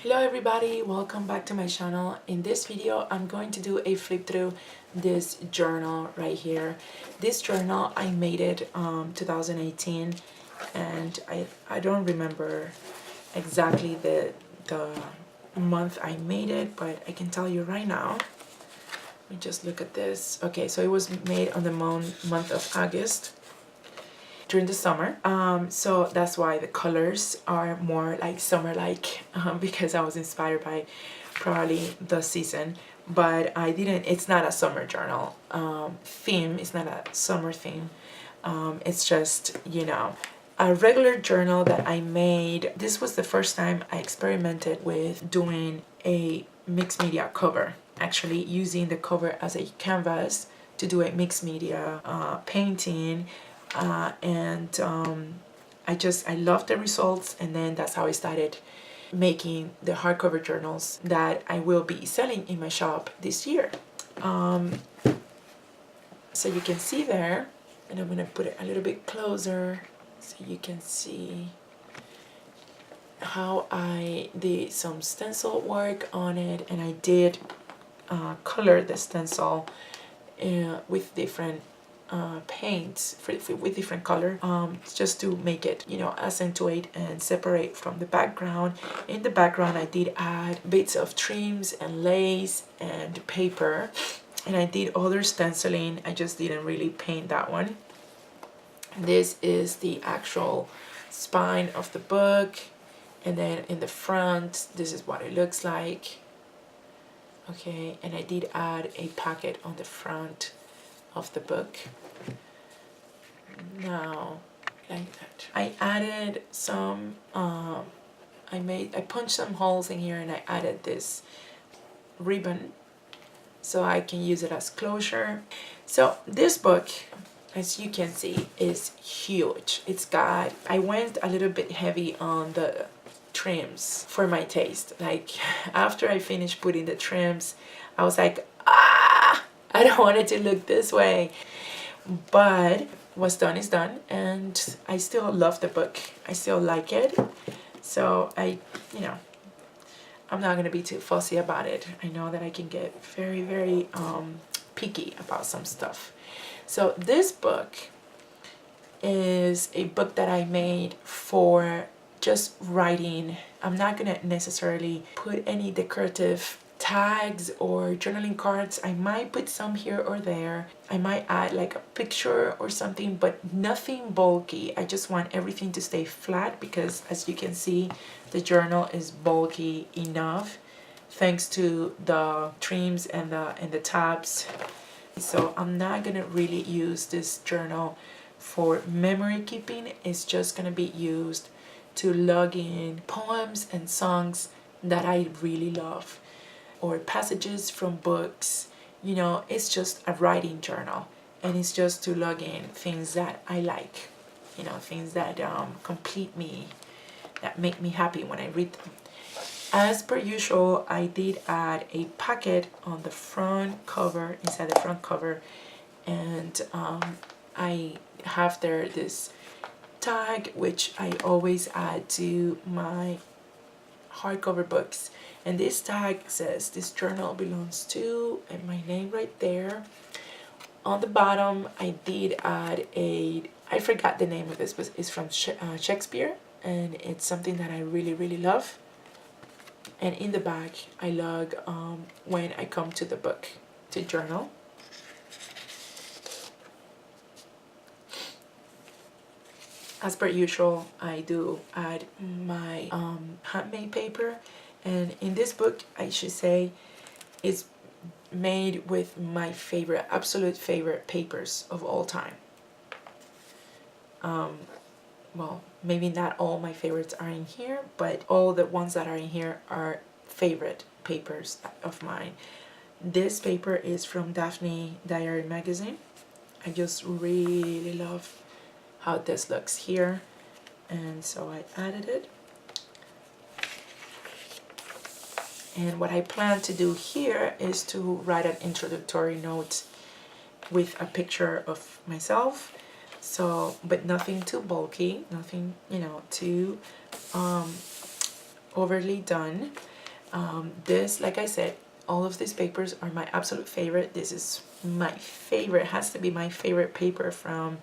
Hello everybody, welcome back to my channel. In this video I'm going to do a flip through this journal right here. This journal I made it 2018, and I don't remember exactly the month I made it, but I can tell you right now. Let me just look at this. Okay, so it was made on the month of August during the summer, so that's why the colors are more like summer like, because I was inspired by probably the season. But it's not a summer journal theme. It's not a summer theme. It's just, a regular journal that I made. This was the first time I experimented with doing a mixed media cover, actually using the cover as a canvas to do a mixed media painting. I loved the results, and then that's how I started making the hardcover journals that I will be selling in my shop this year. So you can see there, and I'm gonna put it a little bit closer so you can see how I did some stencil work on it, and I did color the stencil with different paints with different color, just to make it, accentuate and separate from the background. In the background I did add bits of trims and lace and paper, and I did other stenciling. I just didn't really paint that one. This is the actual spine of the book, and then in the front this is what it looks like. Okay, and I did add a pocket on the front of the book. Now, like that, I added some I punched some holes in here, and I added this ribbon so I can use it as closure. So this book, as you can see, is huge. I went a little bit heavy on the trims for my taste. Like, after I finished putting the trims, I was like, I don't want it to look this way. But what's done is done, and I still love the book. I still like it. So I'm not going to be too fussy about it. I know that I can get very, very picky about some stuff. So this book is a book that I made for just writing. I'm not going to necessarily put any decorative tags or journaling cards. I might put some here or there. I might add like a picture or something, but nothing bulky. I just want everything to stay flat, because as you can see, the journal is bulky enough thanks to the trims and the tabs. So I'm not gonna really use this journal for memory keeping. It's just gonna be used to log in poems and songs that I really love, or passages from books. It's just a writing journal, and it's just to log in things that I like, things that complete me, that make me happy when I read them. As per usual, I did add a pocket on the front cover, inside the front cover, and I have there this tag which I always add to my hardcover books, and this tag says this journal belongs to, and my name right there. On the bottom I did add I forgot the name of this, but it's from Shakespeare, and it's something that I really, really love. And in the back I log when I come to the book to journal. As per usual, I do add my handmade paper, and in this book, I should say, it's made with my absolute favorite papers of all time. Well, maybe not all my favorites are in here, but all the ones that are in here are favorite papers of mine. This paper is from Daphne Diary magazine. I just really love how this looks here, and so I added it. And what I plan to do here is to write an introductory note with a picture of myself, but nothing too bulky, nothing too overly done. This, like I said, all of these papers are my absolute favorite. This is my favorite, has to be my favorite paper from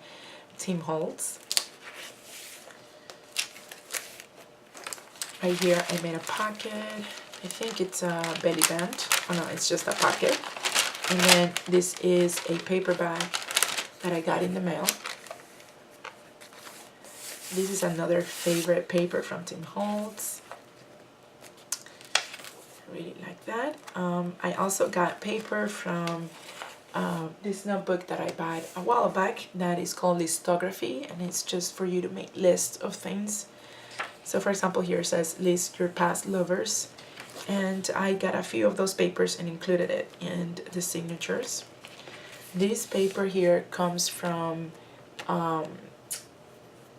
Tim Holtz. Right here I made a pocket. I think it's a belly band. Oh no, it's just a pocket. And then this is a paper bag that I got in the mail. This is another favorite paper from Tim Holtz. I really like that. I also got paper from this notebook that I bought a while back that is called listography, and it's just for you to make lists of things. So for example, here it says list your past lovers, and I got a few of those papers and included it in the signatures. This paper here comes from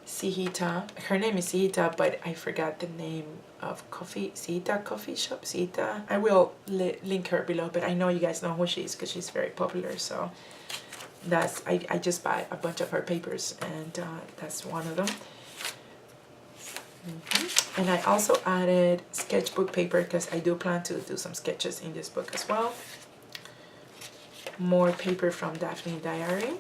Sihita. Her name is Sihita, but I forgot the name of coffee. Sihita Coffee Shop. Sihita. I will link her below, but I know you guys know who she is because she's very popular. So that's I just buy a bunch of her papers, and that's one of them. And I also added sketchbook paper because I do plan to do some sketches in this book as well. More paper from Daphne Diary.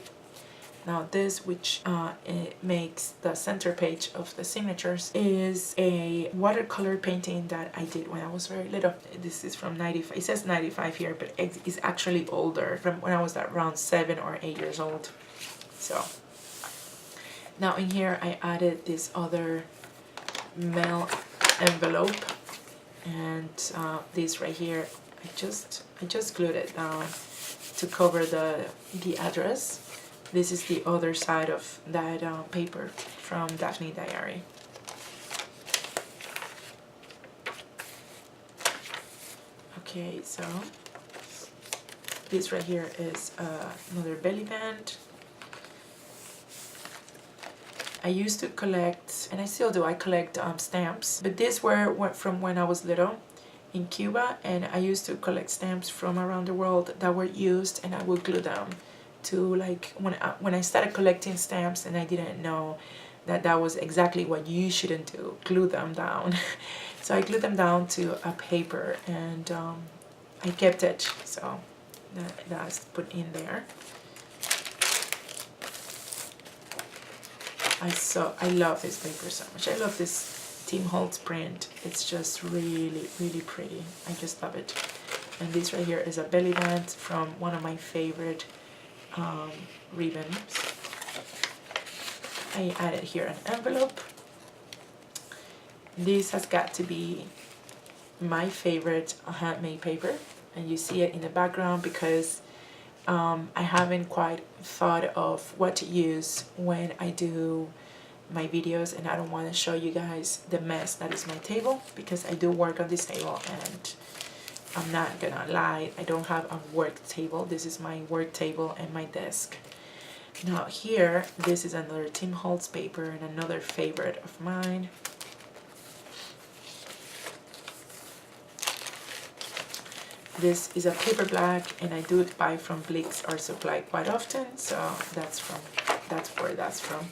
Now this, which it makes the center page of the signatures, is a watercolor painting that I did when I was very little. This is from 95. It says 95 here, but it's actually older, from when I was around 7 or 8 years old. So now in here I added this other mail envelope, and this right here, I just glued it down to cover the address. This is the other side of that paper from Daphne Diary. Okay, so this right here is another belly band. I used to collect, and I still do, I collect stamps, but these were from when I was little in Cuba, and I used to collect stamps from around the world that were used, and I would glue them to, like, when I started collecting stamps, and I didn't know that was exactly what you shouldn't do, glue them down. So I glued them down to a paper, and I kept it, so that's put in there. I love this paper so much. I love this Tim Holtz print. It's just really, really pretty. I just love it. And this right here is a belly band from one of my favorite ribbons. I added here an envelope. This has got to be my favorite handmade paper, and you see it in the background because I haven't quite thought of what to use when I do my videos, and I don't want to show you guys the mess that is my table, because I do work on this table, and I'm not gonna lie, I don't have a work table. This is my work table and my desk. Now here, this is another Tim Holtz paper and another favorite of mine. This is a paper black, and I do buy from Blix Art Supply quite often, so that's where that's from.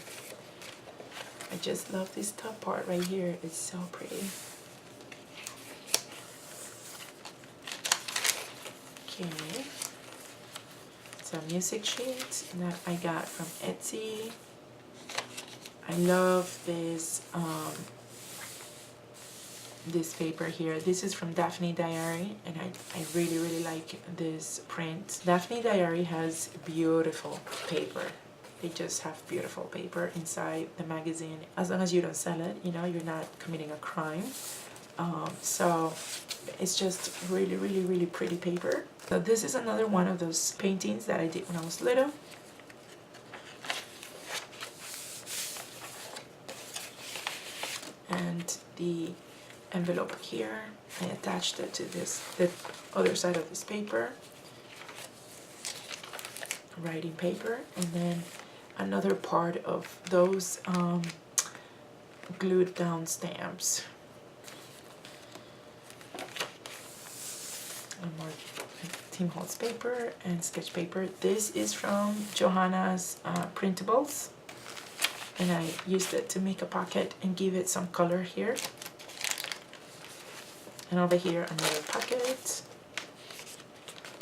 I just love this top part right here. It's so pretty. Okay, so music sheets that I got from Etsy. I love this this paper here. This is from Daphne Diary, and I really, really like this print. Daphne Diary has beautiful paper. They just have beautiful paper inside the magazine. As long as you don't sell it, you know, you're not committing a crime. So it's just really, really, really pretty paper. So this is another one of those paintings that I did when I was little. And the envelope here, I attached it to the other side of this paper, writing paper, and then another part of those glued down stamps. And more Tim Holtz paper and sketch paper. This is from Johanna's printables, and I used it to make a pocket and give it some color here. And over here another packet,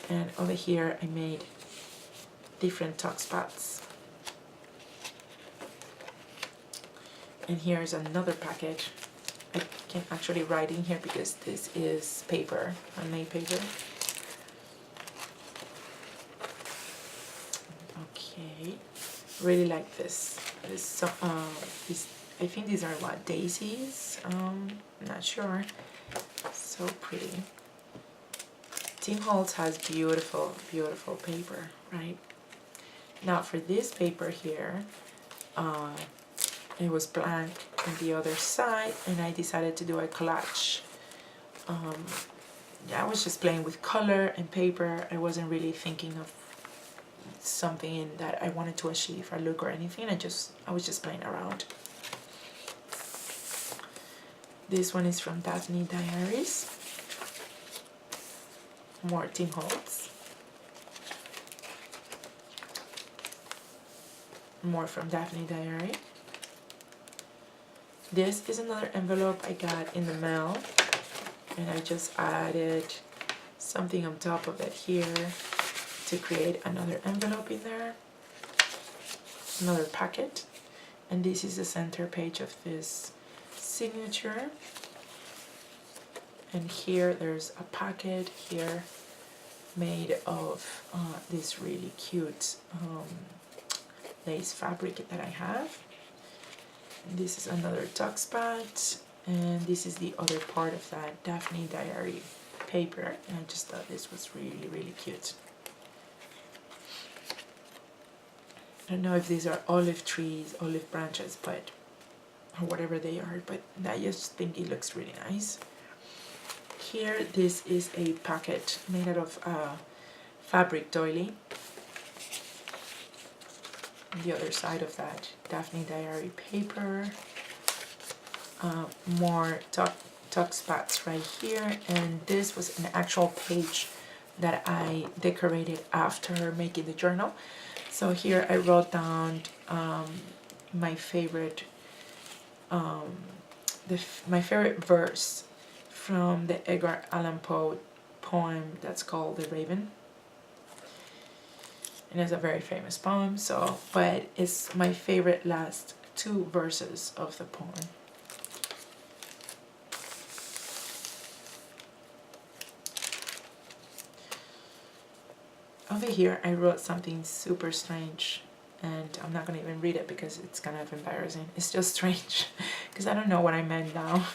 and over here I made different tuck spots. And here's another package. I can actually write in here because this is paper, handmade paper. Okay, really like this. This I think these are what, daisies? Not sure. So pretty. Tim Holtz has beautiful, beautiful paper, right? Now for this paper here, it was blank on the other side, and I decided to do a collage. I was just playing with color and paper. I wasn't really thinking of something that I wanted to achieve, a look or anything. I was just playing around. This one is from Daphne Diaries. More Tim Holtz. More from Daphne Diary. This is another envelope I got in the mail, and I just added something on top of it here to create another envelope in there. Another packet, and this is the center page of this signature. And here there's a packet here made of this really cute lace fabric that I have. And this is another tuck spot, and this is the other part of that Daphne Diary paper, and I just thought this was really, really cute. I don't know if these are olive trees, olive branches, but or whatever they are, but I just think it looks really nice. Here, this is a packet made out of fabric doily. The other side of that Daphne Diary paper. More tuck spots right here, and this was an actual page that I decorated after making the journal. So here I wrote down my favorite my favorite verse from the Edgar Allan Poe poem that's called The Raven. And it's a very famous poem, so but it's my favorite last two verses of the poem. Over here I wrote something super strange, and I'm not going to even read it because it's kind of embarrassing. It's just strange because I don't know what I meant now.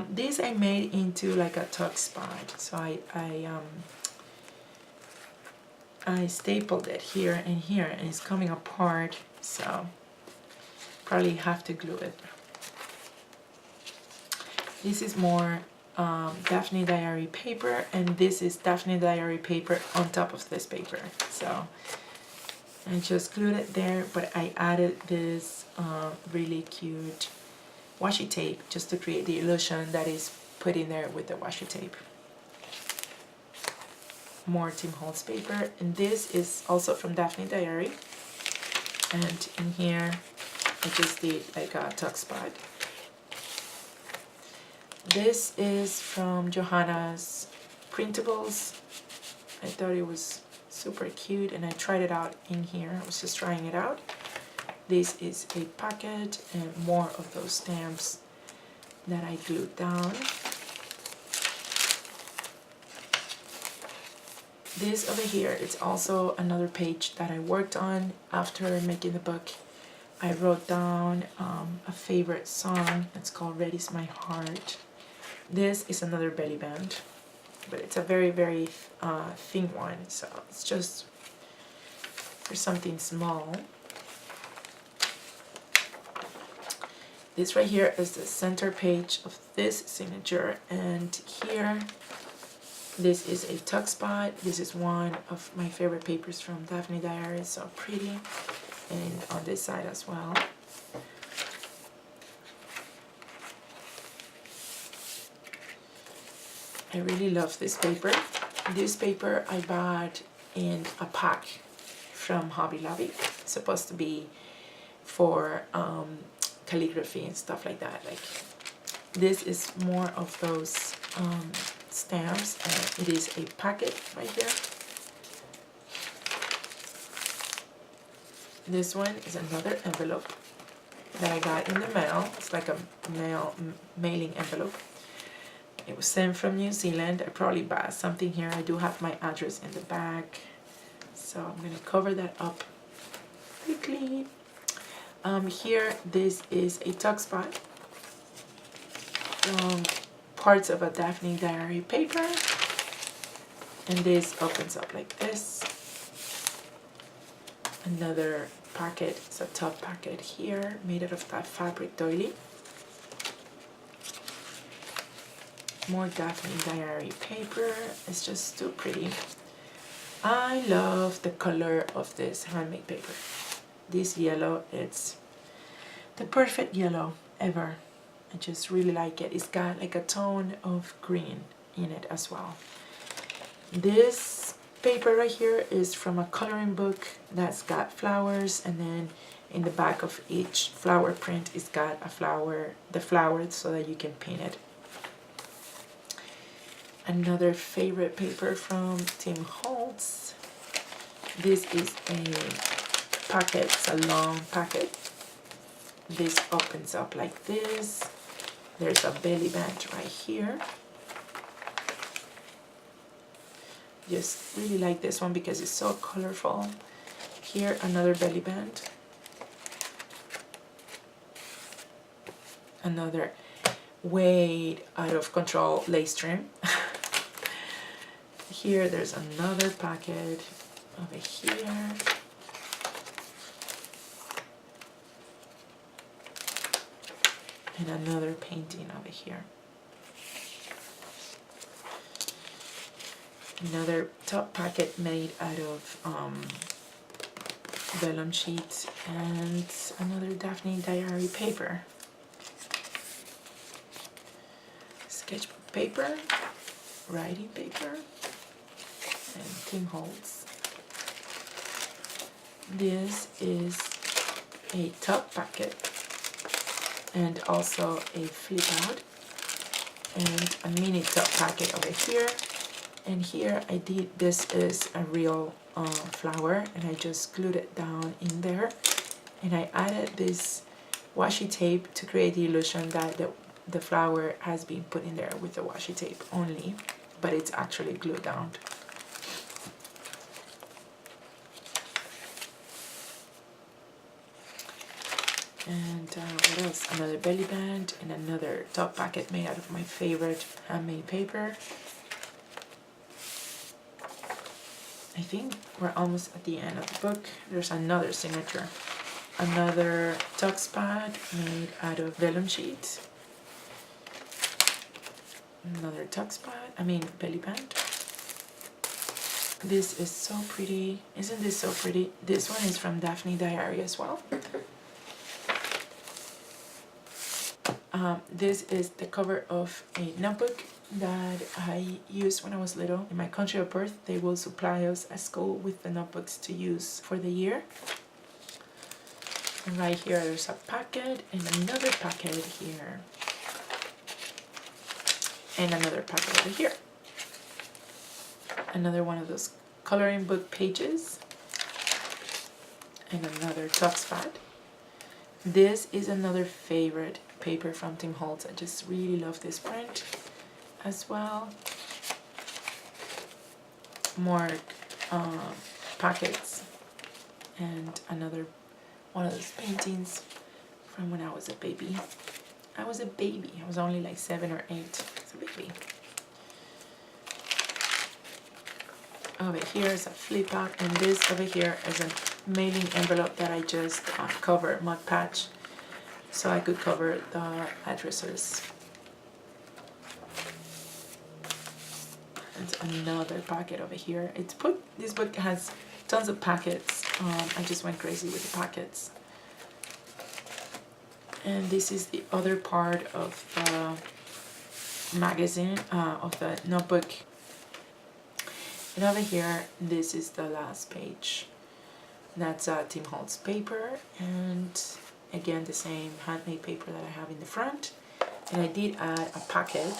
This I made into like a tuck spot, so I stapled it here and here, and it's coming apart, so probably have to glue it. This is more Daphne Diary paper, and this is Daphne Diary paper on top of this paper. So I just glued it there, but I added this really cute washi tape just to create the illusion that is put in there with the washi tape. More Tim Holtz paper, and this is also from Daphne Diary, and in here I just did like a tuck spot. This is from Johanna's printables. I thought it was super cute, and I tried it out in here. I was just trying it out. This is a packet, and more of those stamps that I glued down. This over here, it's also another page that I worked on after making the book. I wrote down a favorite song. It's called Red Is My Heart. This is another belly band, but it's a very, very thin one, so it's just for something small. This right here is the center page of this signature, and here this is a tuck spot. This is one of my favorite papers from Daphne Diary, so pretty, and on this side as well. I really love this paper. This paper I bought in a pack from Hobby Lobby. It's supposed to be for calligraphy and stuff like that. Like, this is more of those stamps, and it is a packet right here. This one is another envelope that I got in the mail. It's like a mailing envelope. It was sent from New Zealand. I probably bought something here. I do have my address in the back, so I'm gonna cover that up quickly. Here, this is a tuck spot. Parts of a Daphne diary paper, and this opens up like this. Another packet, it's a top packet here, made out of that fabric doily. More Daphne diary paper. It's just too pretty. I love the color of this handmade paper. This yellow, it's the perfect yellow ever. I just really like it. It's got like a tone of green in it as well. This paper right here is from a coloring book that's got flowers, and then in the back of each flower print it's got a flower, the flower, so that you can paint it. Another favorite paper from Tim Holtz. This is a packet, it's a long packet. This opens up like this. There's a belly band right here. Just really like this one because it's so colorful. Here, another belly band. Another way out of control lace trim. Here, there's another packet over here. And another painting over here. Another top packet made out of vellum sheets, and another Daphne diary paper. Sketchbook paper, writing paper, and Tim Holtz. This is a top packet and also a flip out, and a mini top packet over here. And here I did, this is a real flower, and I just glued it down in there, and I added this washi tape to create the illusion that the flower has been put in there with the washi tape only, but it's actually glued down. And what else? Another belly band and another top packet made out of my favorite handmade paper. I think we're almost at the end of the book. There's another signature. Another tuck spot made out of vellum sheet. Another tuck spot, belly band. This is so pretty. Isn't this so pretty? This one is from Daphne Diary as well. This is the cover of a notebook that I used when I was little. In my country of birth, they will supply us at school with the notebooks to use for the year. And right here there's a packet and another packet here. And another packet over here. Another one of those coloring book pages. And another tuck spot. This is another favorite paper from Tim Holtz. I just really love this print as well. More packets, and another one of those paintings from when I was a baby. I was only like 7 or 8. I was a baby. Over here is a flip out, and this over here is a mailing envelope that I just covered, Mod Patch, so I could cover the addresses. And another packet over here. This book has tons of packets. I just went crazy with the packets. And this is the other part of the magazine, of the notebook. And over here, this is the last page. That's Tim Holtz paper, and again the same handmade paper that I have in the front. And I did add a packet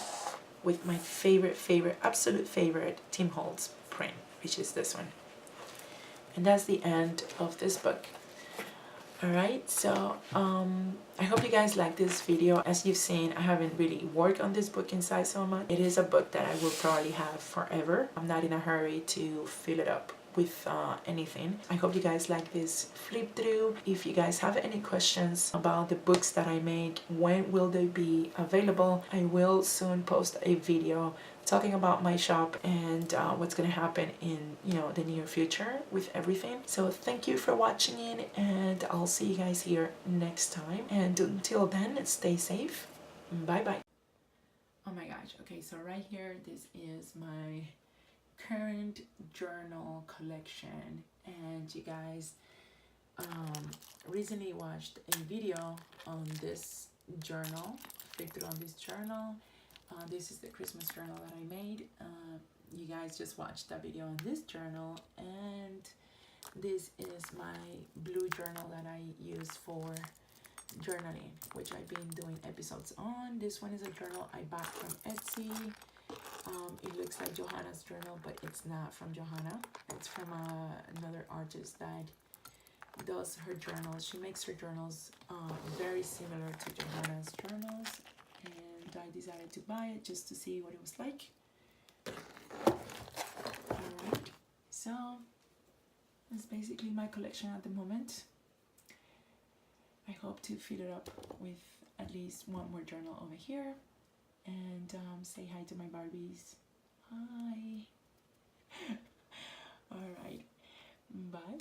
with my favorite, absolute favorite Tim Holtz print, which is this one. And that's the end of this book. Alright, so I hope you guys like this video. As you've seen, I haven't really worked on this book inside so much. It is a book that I will probably have forever. I'm not in a hurry to fill it up with anything. I hope you guys like this flip through. If you guys have any questions about the books that I make, when will they be available, I will soon post a video talking about my shop and what's gonna happen in the near future with everything. So thank you for watching it, and I'll see you guys here next time, and until then, stay safe. Bye bye. Oh my gosh, okay, so right here, this is my current journal collection, and you guys recently watched a video on this journal, flipped through on this journal. This is the Christmas journal that I made. You guys just watched that video on this journal, and this is my blue journal that I use for journaling, which I've been doing episodes on. This one is a journal I bought from Etsy. It looks like Johanna's journal, but it's not from Johanna. It's from another artist that does her journals. She makes her journals very similar to Johanna's journals, and I decided to buy it just to see what it was like. Alright, so that's basically my collection at the moment. I hope to fill it up with at least one more journal over here. And say hi to my Barbies. Hi. All right. Bye.